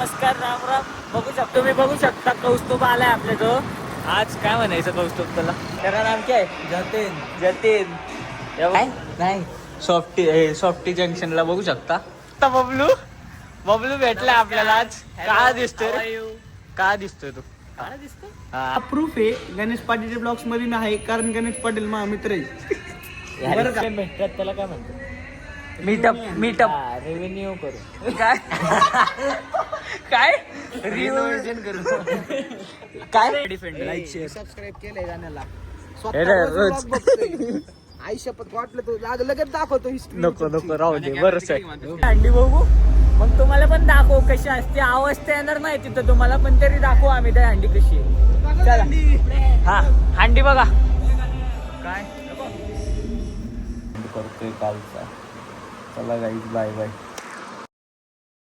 नमस्कार, राम राम. तुम्ही बघू शकता कौस्तुभ आलाय आपल्याजवळ. आज काय म्हणायचं कौस्तुभ तुला? त्याला नाम काय? जतीन. जतीन काय नाही. सॉफ्टी जंक्शनला बघू शकता. बबलू भेटलाय आपल्याला आज. का दिसतोय तू? काय दिसतंय? हा प्रूफ आहे. गणेश पाटील ब्लॉग्स मध्ये मी आहे, कारण गणेश पाटील माझा मित्र आहे. बरं का भेटतात त्याला काय म्हणतो? मीटअप रेव्हेन्यू करू. काय रिनोव्हेशन करू. काय डिफेंड लाईक शेअर सबस्क्राईब केलंय गाण्याला. रोज. आई शपथ वाटलं तो लगेच दाखवतो हिस्ट्री. नको राहू दे. बरंच आहे. हंडी बघू मग तुम्हाला पण दाखवू कशी असते. अवस्था येणार नाही तिथं तुम्हाला, पण तरी दाखवू आम्ही त्या हंडी कशी आहे. चला हा हंडी बघा काय करतोय कालचा. चला गाईज बाय बाय.